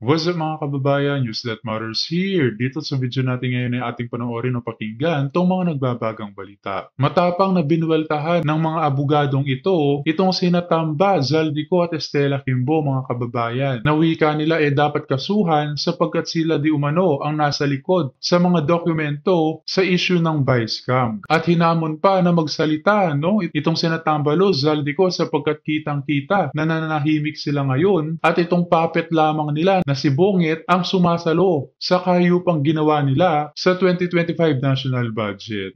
What's up mga kababayan? News that matters here. Dito sa video natin ngayon ay ating panoorin o pakinggan itong mga nagbabagang balita. Matapang na binuweltahan ng mga abogadong itong sina Tamba, Zaldico at Estela Quimbo mga kababayan. Na wika nila dapat kasuhan sapagkat sila di umano ang nasa likod sa mga dokumento sa issue ng vice scam. At hinamon pa na magsalita itong sina Tambalo, Zaldico sapagkat kitang-kita na nananahimik sila ngayon at itong puppet lamang nila na si Bungit ang sumasalo sa kahiyupang ginawa nila sa 2025 national budget.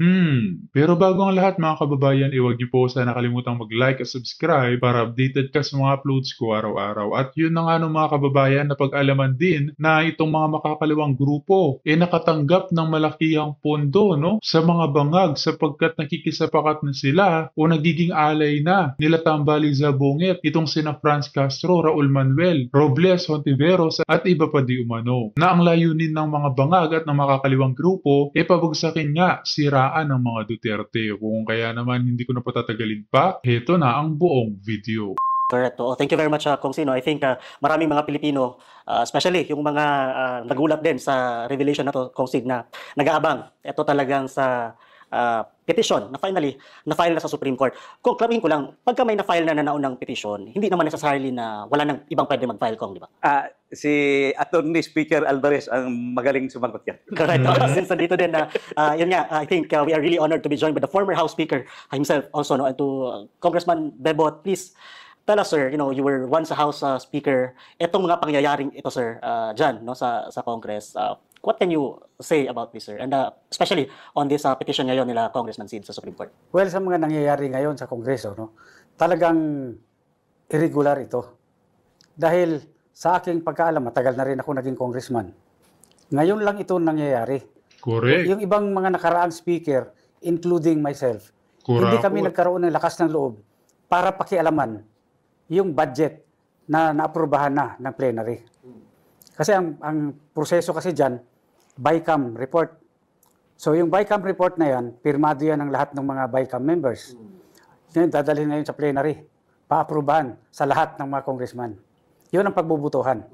Pero bago ang lahat mga kababayan, huwag niyo po sana nakalimutang mag-like at subscribe para updated ka sa mga uploads ko araw-araw. At yun na nga mga kababayan, na pag-alaman din na itong mga makakaliwang grupo nakatanggap ng malakihang pondo sa mga bangag sapagkat nakikisapakat na sila o nagiging alay na nila Tambaliza Bungit, itong sina Franz Castro, Raul Manuel, Robles, Hontiveros at iba pa di umano, na ang layunin ng mga bangag at ng makakaliwang grupo pabagsakin nga siraan ng mga Duterte. Kung kaya naman hindi ko na patatagalin pa, heto na ang buong video. Correct. Thank you very much, Kong Sino. I think maraming mga Pilipino, especially yung mga nagulat din sa revelation na to, Kong Sin, na nag-aabang. Ito talagang sa petition na finally na-file na sa Supreme Court. Kung klarin ko lang, pagka may na-file na naunang petition, hindi naman necessarily na wala nang ibang pwede mag-file, Kong, di ba? Si Attorney Speaker Alvarez ang magaling sumagot yan. Correct. Since nandito din na, yun nga, I think we are really honored to be joined by the former House Speaker himself also, and to Congressman Bebot. Please tell us, sir, you were once a House Speaker. Itong mga pangyayaring ito, sir, dyan, sa Congress, what can you say about this, sir? And especially on this petition ngayon nila Congressman Sid sa Supreme Court. Well, sa mga nangyayari ngayon sa Kongreso, talagang irregular ito. Dahil sa aking pagkaalam, matagal na rin ako naging congressman. Ngayon lang ito nangyayari. Correct. Yung ibang mga nakaraang speaker, including myself, hindi kami nagkaroon ng lakas ng loob para pakialaman yung budget na naaprubahan na ng plenary. Kasi ang proseso kasi dyan, BICAM report. So yung BICAM report na yan, pirmado yan ng lahat ng mga BICAM members. Ngayon, dadalhin ngayon sa plenary, paaprubahan sa lahat ng mga congressman. Yun ang pagbubutuhan.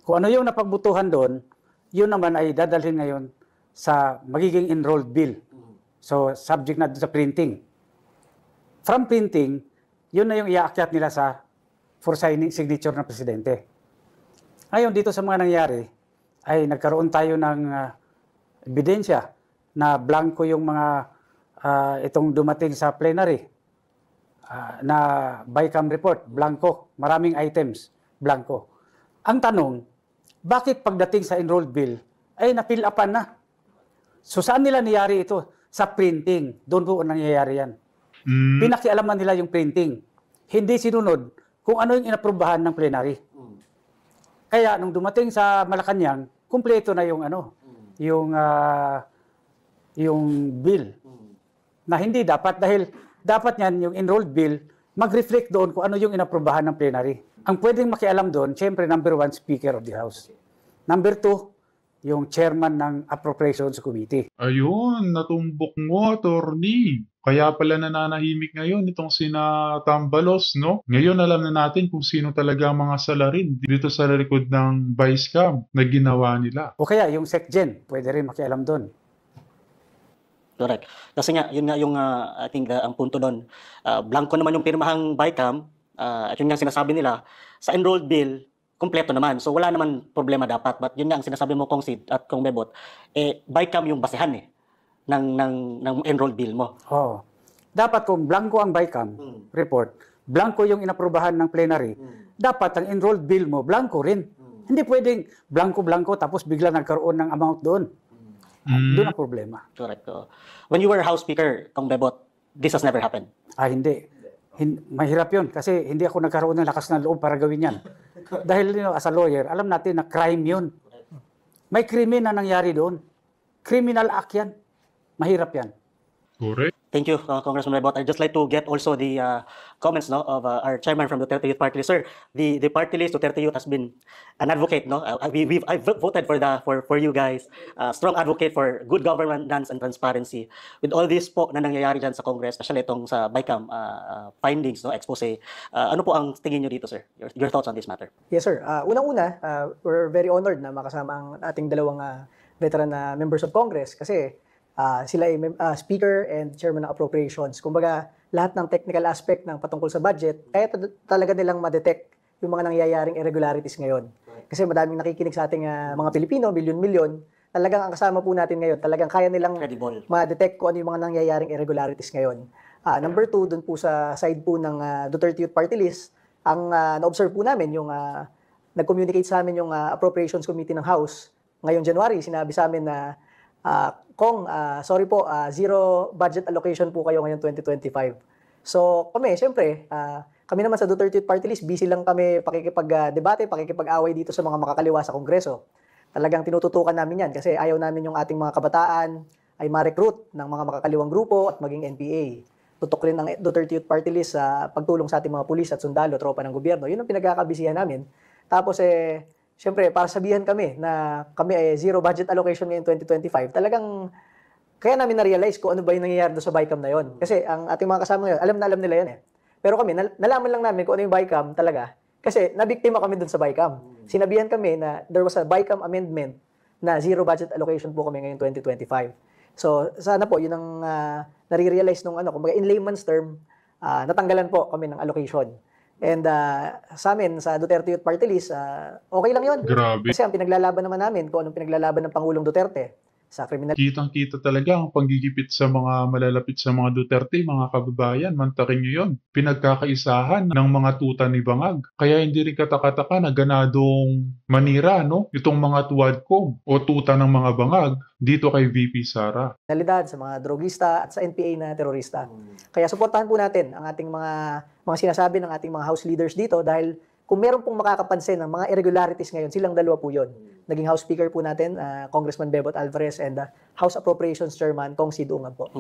Kung ano yung napagbutuhan doon, yun naman ay dadalhin ngayon sa magiging enrolled bill. So subject na sa printing. From printing, yun na yung iaakyat nila for signature ng presidente. Ngayon, dito sa mga nangyari, ay nagkaroon tayo ng ebidensya na blanco yung mga itong dumating sa plenary na BICAM report, blanco, maraming items, blanco. Ang tanong, bakit pagdating sa enrolled bill ay na-fill upan na? So saan nila nangyari ito? Sa printing. Doon po nangyayari yan. Pinakialaman nila yung printing. Hindi sinunod kung ano yung inaprubahan ng plenary. Kaya nung dumating sa Malacanang, kumpleto na yung yung bill. Na hindi dapat, dahil dapat yan yung enrolled bill mag-reflect doon kung ano yung inaprubahan ng plenary. Ang pwedeng makialam doon, siyempre number 1, Speaker of the House. Number 2, yung chairman ng Appropriations Committee. Ayun, natumbok mo, attorney. Kaya pala nananahimik ngayon itong sina Tambalos, no? Ngayon alam na natin kung sino talaga ang mga salarin dito sa likod ng vice scam na ginawa nila. O kaya yung SecGen, pwede rin makialam doon. Correct. Kasi nga, yun nga yung, I think, ang punto doon. Blanco naman yung pirmahang BICAM, at yun nga sinasabi nila, sa enrolled bill, kompleto naman. So wala naman problema dapat. But yun nga ang sinasabi mo, Kong Sid at Kong Bebot, BICAM yung basehan ng enrolled bill mo. Oh. Dapat kung blanco ang BICAM report, blanco yung inaprubahan ng plenary, dapat ang enrolled bill mo, blanco rin. Hindi pwedeng blanco-blanco tapos bigla nagkaroon ng amount doon. Doon ang problema. Correct. When you were House Speaker, Kong Bebot, this has never happened. Hindi. Mahirap yun kasi hindi ako nagkaroon ng lakas ng loob para gawin yan. Dahil as a lawyer, alam natin na crime yun. May krimen na nangyari doon. Criminal act yan. Mahirap yan. Correct. Thank you, Congressman Rebot. I'd just like to get also the comments of our chairman from the Duterte Youth Party List. Sir, the party list Duterte Youth has been an advocate. I've voted for you guys. Strong advocate for good governance and transparency. With all this po na nangyayari dyan sa Congress, especially itong sa BICAM findings, expose, ano po ang tingin nyo dito, sir? Your thoughts on this matter? Yes, sir. Unang-una, we're very honored na makasama ang ating dalawang veteran na members of Congress kasi sila ay Speaker and Chairman ng Appropriations. Kumbaga, lahat ng technical aspect ng patungkol sa budget, kaya talaga nilang ma-detect yung mga nangyayaring irregularities ngayon. Kasi madaming nakikinig sa ating mga Pilipino, milyon-milyon, talagang ang kasama po natin ngayon, talagang kaya nilang ma-detect kung ano yung mga nangyayaring irregularities ngayon. Number 2, dun po sa side po ng Duterte Youth Party List, ang na-observe po namin, yung nag-communicate sa amin yung Appropriations Committee ng House. Ngayong January, sinabi sa amin na Kong, sorry po, zero budget allocation po kayo ngayon 2025. So kami, siyempre, kami naman sa Duterte Youth Party List, busy lang kami pakikipag-debate, pakikipag-away dito sa mga makakaliwa sa Kongreso. Talagang tinututukan namin yan kasi ayaw namin yung ating mga kabataan ay ma-recruit ng mga makakaliwang grupo at maging NPA. Tutok rin ng Duterte Youth Party List sa pagtulong sa ating mga pulis at sundalo, tropa ng gobyerno. Yun ang pinagkakabisihan namin. Tapos siyempre, para sabihan kami na kami ay zero budget allocation ngayon 2025, talagang kaya namin na-realize kung ano ba yung nangyayari doon sa BICAM na yon. Kasi ang ating mga kasama ngayon, alam na alam nila yan eh. Pero kami, nalaman lang namin kung ano yung BICAM talaga. Kasi nabiktima kami doon sa BICAM. Sinabihan kami na there was a BICAM amendment na zero budget allocation po kami ngayon 2025. So, sana po, yun ang nare-realize nung kumbaga in layman's term, natanggalan po kami ng allocation. And sa amin, sa Duterte Youth Party List, okay lang yun. Grabe. Kasi ang pinaglalaban naman namin, kung anong pinaglalaban ng Pangulong Duterte sa kriminal. Kitang-kita talaga ang panggigipit sa mga malalapit sa mga Duterte, mga kababayan, mantakin nyo yun. Pinagkakaisahan ng mga tuta ni Bangag. Kaya hindi rin katakataka na ganadong manira, itong mga tuwadcom o tuta ng mga Bangag dito kay VP Sara. Kriminalidad sa mga drogista at sa NPA na terorista. Kaya suportahan po natin ang ating mga sinasabi ng ating mga house leaders dito dahil kung meron pong makakapansin ng mga irregularities ngayon, silang dalawa po yun. Naging House Speaker po natin, Congressman Bebot Alvarez, and House Appropriations Chairman, Kong Sid Ungab po.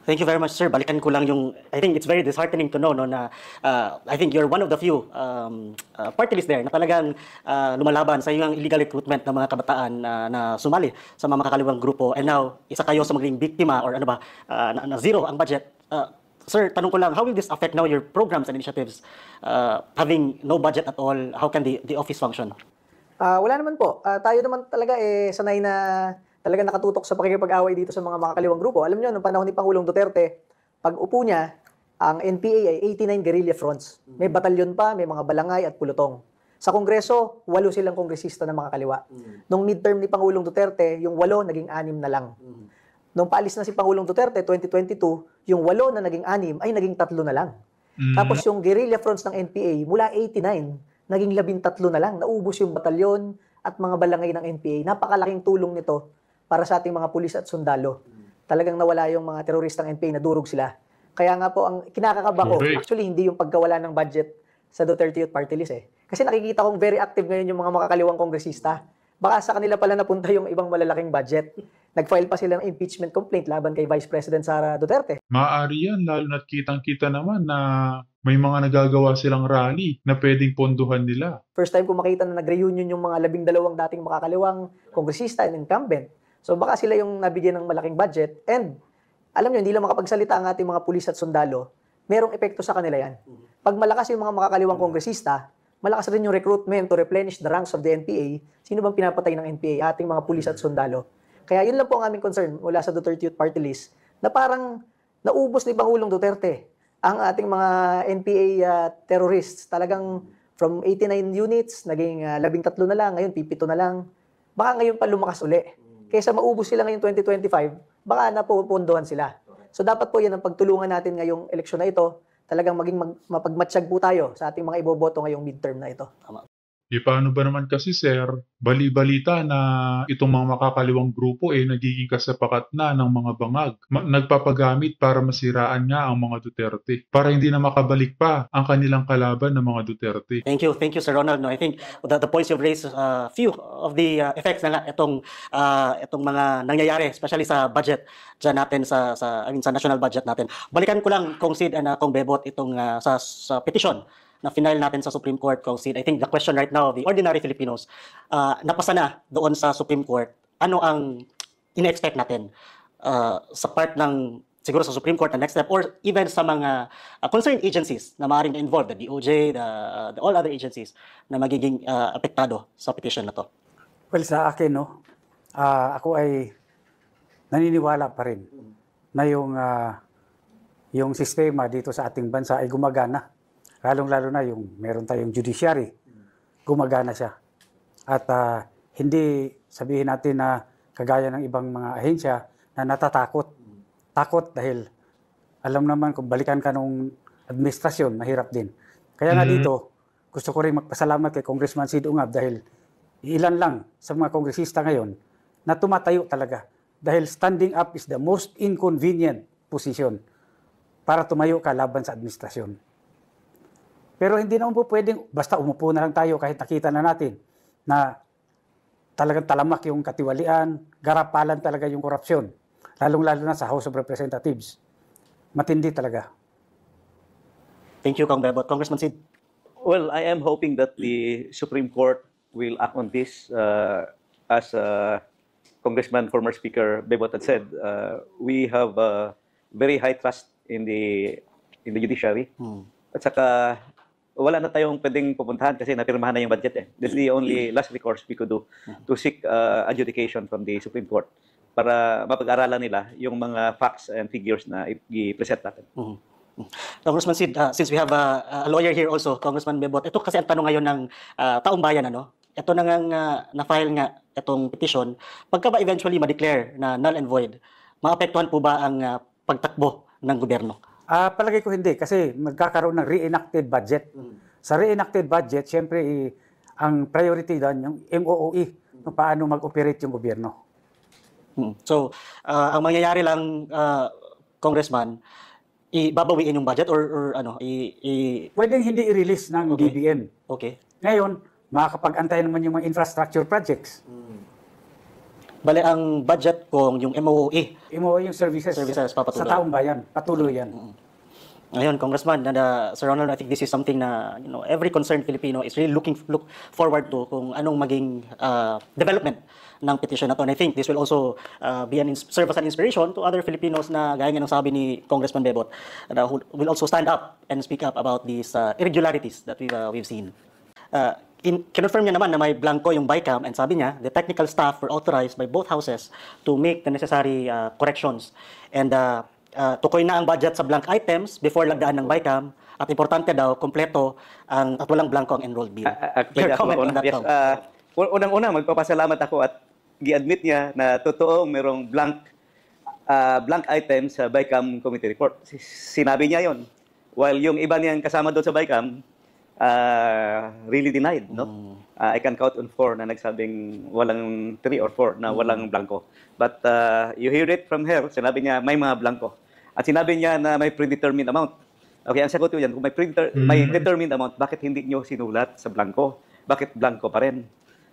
Thank you very much, sir. Balikan ko lang I think it's very disheartening to know na I think you're one of the few party list there na talagang lumalaban sa yung illegal recruitment ng mga kabataan na sumali sa mga makakaliwang grupo. And now, isa kayo sa maging biktima or na zero ang budget. Sir, tanong ko lang, how will this affect now your programs and initiatives? Having no budget at all, how can the office function? Wala naman po. Tayo naman talaga sanay na talaga nakatutok sa pakikipag-away dito sa mga makakaliwang grupo. Alam niyo, noong panahon ni Pangulong Duterte, pag upo niya, ang NPA ay 89 guerrilla fronts. May batalyon pa, may mga balangay at pulutong. Sa Kongreso, 8 silang kongresista na makakaliwa. Nung midterm ni Pangulong Duterte, yung 8 naging 6 na lang. Nung paalis na si Pangulong Duterte, 2022, yung 8 na naging 6 ay naging 3 na lang. Tapos yung guerrilla fronts ng NPA, mula 89, naging 13 na lang. Naubos yung batalyon at mga balangay ng NPA. Napakalaking tulong nito para sa ating mga pulis at sundalo. Talagang nawala yung mga teroristang NPA, nadurog sila. Kaya nga po, ang kinakakaba ko, actually hindi yung pagkawala ng budget sa Duterte Youth Party List Kasi nakikita kong very active ngayon yung mga makakaliwang kongresista. Baka sa kanila pala napunta yung ibang malalaking budget. Nag-file pa sila ng impeachment complaint laban kay Vice President Sara Duterte. Maaari yan, lalo na't kitang-kita naman na may mga nagagawa silang rally na pwedeng ponduhan nila. First time ko makita na nag-reunion yung mga 12 dating makakaliwang kongresista and incumbent. So baka sila yung nabigyan ng malaking budget. And alam nyo, hindi lang makapagsalita ang ating mga pulis at sundalo, merong epekto sa kanila yan. Pag malakas yung mga makakaliwang kongresista, malakas rin yung recruitment to replenish the ranks of the NPA. Sino bang pinapatay ng NPA? Ating mga pulis at sundalo. Kaya yun lang po ang aming concern mula sa Duterte Youth Party List na parang naubos ni Pangulong Duterte ang ating mga NPA terrorists. Talagang from 89 units, naging 13 na lang, ngayon 7 na lang. Baka ngayon pa lumakas uli. Kaysa maubos sila ngayon 2025, baka napupunduhan sila. So dapat po yan ang pagtulungan natin ngayong eleksyon na ito. Talagang maging mapagmatsyag po tayo sa ating mga iboboto ngayong midterm na ito. Paano ba naman kasi sir, bali-balita na itong mga makakaliwang grupo nagiging kasapakat na ng mga bangag. Nagpapagamit para masiraan nga ang mga Duterte. Para hindi na makabalik pa ang kanilang kalaban ng mga Duterte. Thank you, Sir Ronald. No, I think the points you've raised, few of the effects na nga itong mga nangyayari, especially sa budget dyan natin sa national budget natin. Balikan ko lang Kong Sid and Kong Bebot itong sa petition na final natin sa Supreme Court, Kong Sid. I think the question right now of the ordinary Filipinos, napasa na doon sa Supreme Court. Ano ang ina-expect natin sa part ng siguro sa Supreme Court na next step or even sa mga concerned agencies na maaaring na-involved, the DOJ, the all other agencies na magiging apektado sa petition na to? Well, sa akin, no, ako ay naniniwala pa rin na yung sistema dito sa ating bansa ay gumagana. Lalong-lalo na yung meron tayong judiciary, gumagana siya. At hindi sabihin natin na kagaya ng ibang mga ahensya na natatakot. Takot dahil alam naman kung balikan ka nung administrasyon, mahirap din. Kaya nga dito, gusto ko rin magpasalamat kay Congressman Sid Ungab dahil ilan lang sa mga kongresista ngayon na tumatayo talaga. Dahil standing up is the most inconvenient position para tumayo ka laban sa administrasyon. Pero hindi naman po pwedeng, basta umupo na lang tayo kahit nakita na natin na talagang talamak yung katiwalian, garapalan talaga yung korupsyon. Lalong-lalo na sa House of Representatives. Matindi talaga. Thank you, Kong Bebot. Congressman Sid. Well, I am hoping that the Supreme Court will act on this. As Congressman, former Speaker Bebot had said, we have very high trust in the judiciary. At saka, wala na tayong pwedeng pupuntahan kasi napirmahan na yung budget. This is the only last recourse we could do to seek adjudication from the Supreme Court para mapag-aralan nila yung mga facts and figures na i-present natin. Congressman Sid, since we have a lawyer here also, Congressman Bebot, ito kasi ang tanong ngayon ng taong bayan, ano? Ito na nga na-file nga itong petition. Pagka ba eventually ma-declare na null and void, maapektuhan po ba ang pagtakbo ng gobyerno? Palagay ko hindi kasi magkakaroon ng reenacted budget. Sa reenacted budget, siyempre ang priority doon yung MOOE, kung paano mag-operate yung gobyerno. So, ang mangyayari lang, Congressman, ibabawiin yung budget or ano? Pwedeng hindi i-release ng DBM. Okay. Ngayon, makakapag-antay naman yung mga infrastructure projects. Bale, ang budget kung yung MOOE. MOOE yung services papatuloy. sa taong bayan. Patuloy yan. Ngayon, Congressman, Sir Ronald, I think this is something na every concerned Filipino is really look forward to kung anong maging development ng petition na to. And I think this will also serve as an inspiration to other Filipinos na gaya nga ng sabi ni Congressman Bebot who will also stand up and speak up about these irregularities that we've seen. Kinonfirm niya naman na may blanco yung BICAM and sabi niya, the technical staff were authorized by both houses to make the necessary corrections. And tukoy na ang budget sa blank items before lagdaan ng BICAM at importante daw, kompleto at walang blanco ang enrolled bill. Your comment on that, Tom? Unang-una, magpapasalamat ako at gi-admit niya na totoong merong blank item sa BICAM committee report. Sinabi niya yon. While yung iba niyang kasama doon sa BICAM, really denied, no? I can count on 4 na nagsabing walang 3 or 4 na walang blanco. But you hear it from her, sinabi niya may mga blanco. At sinabi niya na may predetermined amount. Okay, ang sagot ko yan, kung may determined amount, bakit hindi niyo sinulat sa blanco? Bakit blanco pa rin?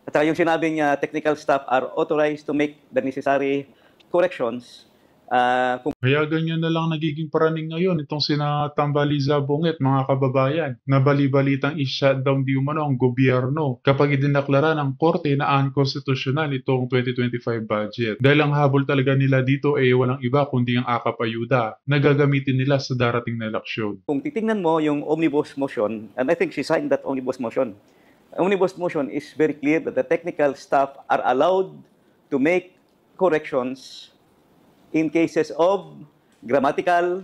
At saka yung sinabi niya, technical staff are authorized to make the necessary corrections. Kaya ganyan na lang nagiging paraning ngayon itong sina Tambaliza Bunget, mga kababayan, na bali-balitang i-shutdown di umano ang gobyerno kapag idinaklara ng korte na unconstitutional itong 2025 budget. Dahil ang habol talaga nila dito walang iba kundi ang akap ayuda na gagamitin nila sa darating na eleksyon. Kung titingnan mo yung omnibus motion, and I think she signed that omnibus motion, omnibus motion is very clear that the technical staff are allowed to make corrections in cases of grammatical,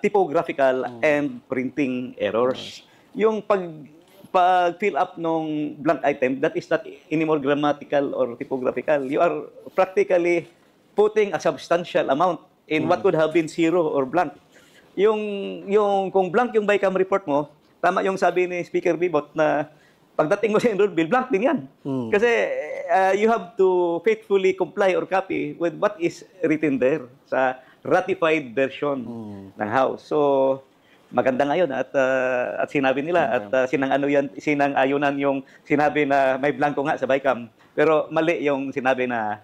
typographical, and printing errors. Yung pag-fill up ng blank item, that is not anymore grammatical or typographical. You are practically putting a substantial amount in what could have been 0 or blank. Kung blank yung BICAM report mo, tama yung sabi ni Speaker Bibot na pagdating mo sa enrolled bill, blank din yan. Kasi you have to faithfully comply or copy with what is written there sa ratified version ng House. So, maganda ngayon at sinabi nila at sinang-ayunan yung sinabi na may blanco nga sa BICAM. Pero mali yung sinabi na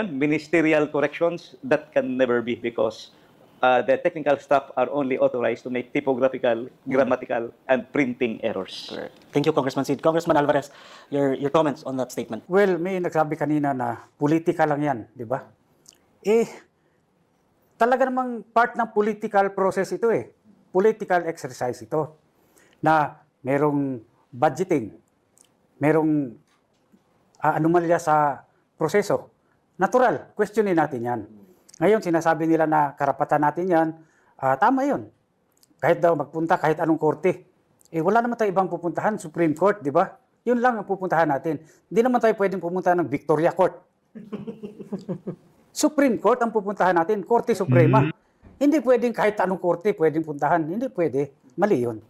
ministerial corrections. That can never be because the technical staff are only authorized to make typographical, grammatical, and printing errors. Thank you, Congressman Sid. Congressman Alvarez, your comments on that statement. Well, may nagsabi kanina na politika lang yan, di ba? Talaga namang part ng political process ito Political exercise ito. Na merong budgeting, merong anomalya sa proseso. Natural, questionin natin yan. Ngayon, sinasabi nila na karapatan natin yan, tama yun. Kahit daw magpunta, kahit anong korte. Wala naman tayo ibang pupuntahan, Supreme Court, di ba? Yun lang ang pupuntahan natin. Hindi naman tayo pwedeng pumunta ng Victoria Court. Supreme Court ang pupuntahan natin, Korte Suprema. Hindi pwedeng kahit anong korte pwedeng puntahan. Hindi pwede. Mali yun.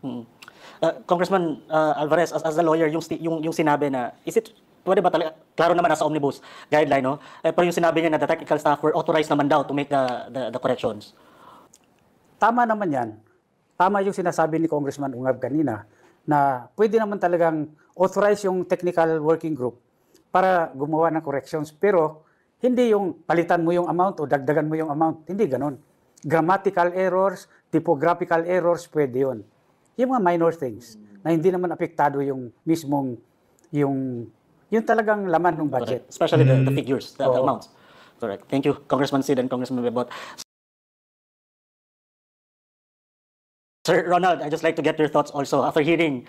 Congressman Alvarez, as a lawyer, yung sinabi na, pwede ba talaga, klaro naman nasa omnibus guideline, no? Pero yung sinabi niya na the technical staff were authorized naman daw to make the corrections. Tama naman yan. Tama yung sinasabi ni Congressman Ungab kanina na pwede naman talagang authorize yung technical working group para gumawa ng corrections. Pero hindi yung palitan mo yung amount o dagdagan mo yung amount. Hindi ganon. Grammatical errors, typographical errors, pwede yun. Yung mga minor things na hindi naman apektado yung mismong yung talagang laman ng budget. Correct. Especially the figures, the amounts. Correct. Thank you, Congressman Sid and Congressman Bebot. Sir Ronald, I'd just like to get your thoughts also after hearing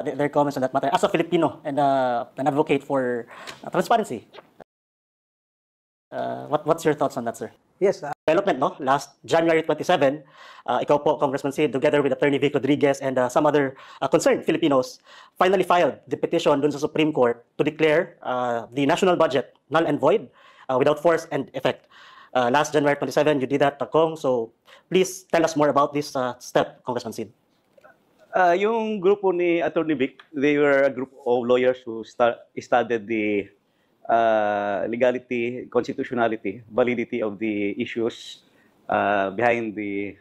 their comments on that matter. As a Filipino and an advocate for transparency, what's your thoughts on that, sir? Yes, Development, no? Last January 27, ikaw po, Congressman Sid, together with Attorney Vic Rodriguez and some other concerned Filipinos, finally filed the petition dun sa Supreme Court to declare the national budget null and void without force and effect. Last January 27, you did that, Kong. So please tell us more about this step, Congressman Sid. Yung grupo ni Attorney Vic, they were a group of lawyers who studied the legality, constitutionality, validity of the issues behind the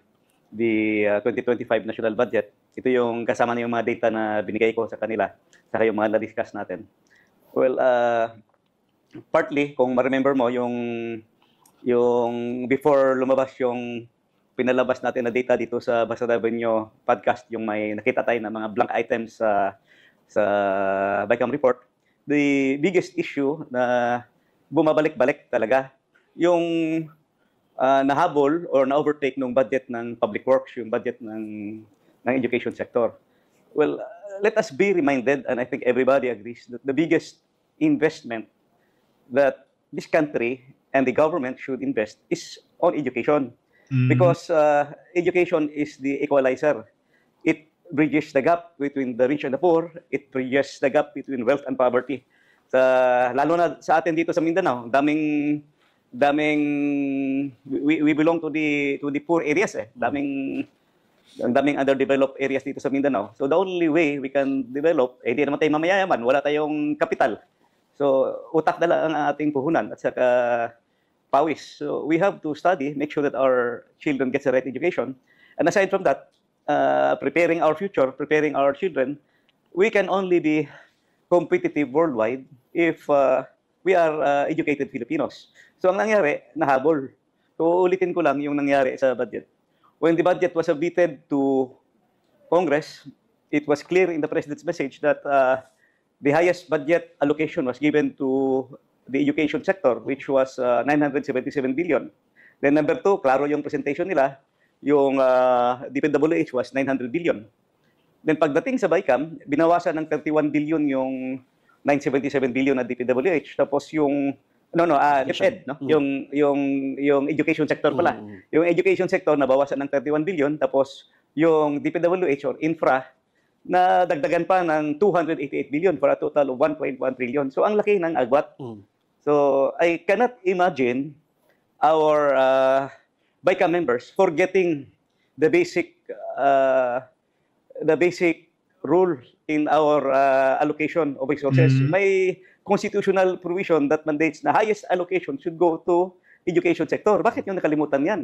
2025 national budget. Ito yung kasama na yung mga data na binigay ko sa kanila, saka yung mga na-discuss natin. Well, partly, kung ma-remember mo, yung before lumabas yung pinalabas natin na data dito sa Basa Revenue podcast, yung may nakita tayo na mga blank items sa BICAM report, the biggest issue na bumabalik-balik talaga, yung nahabol or na-overtake ng budget ng public works, yung budget ng education sector. Well, let us be reminded, and I think everybody agrees, that the biggest investment that this country and the government should invest is on education. Because education is the equalizer. It bridges the gap between the rich and the poor. It bridges the gap between wealth and poverty. Lalo na sa atin dito sa Mindanao, we belong to the poor areas daming underdeveloped areas dito sa Mindanao. So the only way we can develop, hindi naman tayo mamayayaman, wala tayong kapital. So utak na lang ang ating puhunan at saka pawis. So we have to study, make sure that our children get the right education. And aside from that, preparing our future, preparing our children, we can only be competitive worldwide if we are educated Filipinos. So ang nangyari, nahabol. So ulitin ko lang yung nangyari sa budget. When the budget was submitted to Congress, it was clear in the President's message that the highest budget allocation was given to the education sector, which was 977 billion. Then number two, klaro yung presentation nila, yung DPWH was 900 billion. Then pagdating sa BICAM, binawasan ng 31 billion yung 977 billion na DPWH. Tapos yung DepEd, no? Yung education sector pala. Yung education sector nabawasan ng 31 billion, tapos yung DPWH or infra na dagdagan pa ng 288 billion for a total of 1.1 trillion. So ang laki ng agwat. So I cannot imagine our BICAM members forgetting the basic rule in our allocation of resources. May constitutional provision that mandates na highest allocation should go to education sector. Bakit yung nakalimutan yan?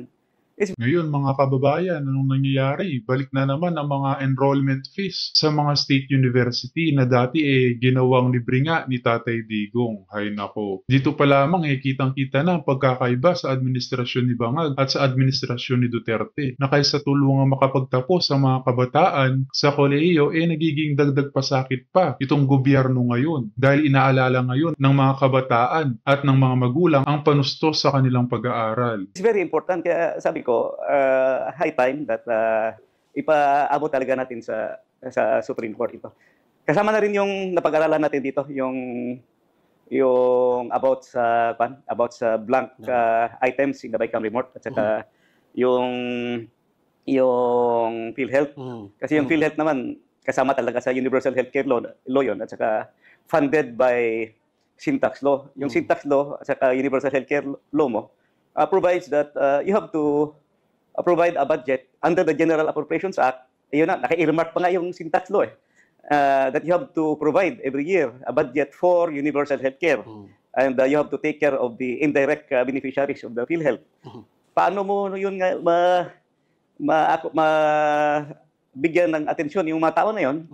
Ngayon mga kababayan, anong nangyayari? Balik na naman ang mga enrollment fees sa mga state university na dati ginawang libre nga ni Tatay Digong. Hay nako. Dito pa lamang kitang-kita na ang pagkakaiba sa administrasyon ni Bangag at sa administrasyon ni Duterte na kaysa tulungang makapagtapos ang mga kabataan sa kolehiyo nagiging dagdag pasakit pa itong gobyerno ngayon dahil inaalala ngayon ng mga kabataan at ng mga magulang ang panustos sa kanilang pag-aaral. It's very important, kaya sabi ko, high time that ipaabot talaga natin sa Supreme Court ito. Kasama na rin yung napag-aralan natin dito, yung about sa blank items in the BICAM report at saka yung PhilHealth. Kasi yung PhilHealth naman kasama talaga sa Universal Healthcare Law yun at saka funded by Syntax Law. Yung Syntax Law at saka Universal Healthcare Law mo provides that you have to provide a budget under the General Appropriations Act. Yun na, naka-earmark pa nga yung Syntax Law that you have to provide every year a budget for universal healthcare. And you have to take care of the indirect beneficiaries of the PhilHealth. Paano mo yun nga bigyan ng atensyon yung mga tao na yun?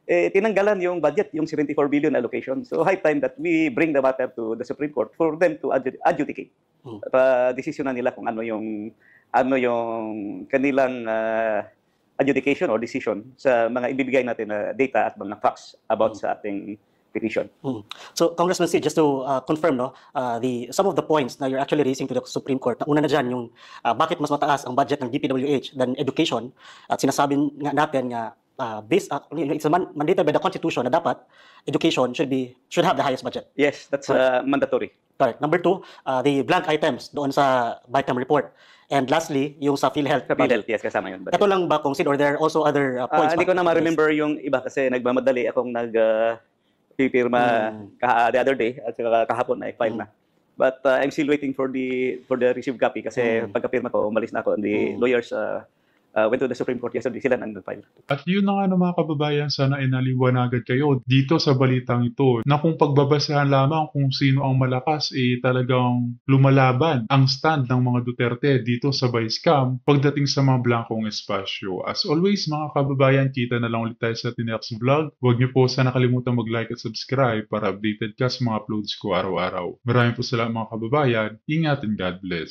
Tinanggalan yung budget, yung 74 billion allocation. So high time that we bring the matter to the Supreme Court for them to adjudicate. Desisyonan nila kung ano yung kanilang adjudication or decision sa mga ibibigay natin na data at mga facts about sa ating petition. So, Congressman Sid, just to confirm, some of the points na you're actually raising to the Supreme Court, na una na dyan yung bakit mas mataas ang budget ng DPWH than education, at sinasabi nga natin nga it's mandated by the Constitution na dapat education should have the highest budget. Yes, that's mandatory. Correct. Number two, the blank items doon sa BICAM report. And lastly, yung sa PhilHealth. Sa PhilHealth, yes, kasama yun. Ito lang ba kung or there are also other points? Hindi ko na ma-remember yung iba kasi nagmamadali akong pipirma the other day at kahapon na i-file na. But I'm still waiting for the received copy kasi pagkapirma ko, umalis na ako. The lawyers went to the Supreme Court yesterday, sila nang nag-file. At yun na nga ng mga kababayan, sana inaliwanagan kayo dito sa balitang ito na kung pagbabasehan lamang kung sino ang malakas talagang lumalaban ang stand ng mga Duterte dito sa Vice-Cam pagdating sa mga blankong espasyo. As always mga kababayan, kita na lang ulit tayo sa next vlog. Huwag niyo po sana kalimutan mag-like at subscribe para updated ka sa mga uploads ko araw-araw. Maraming po salamat mga kababayan. Ingat and God bless.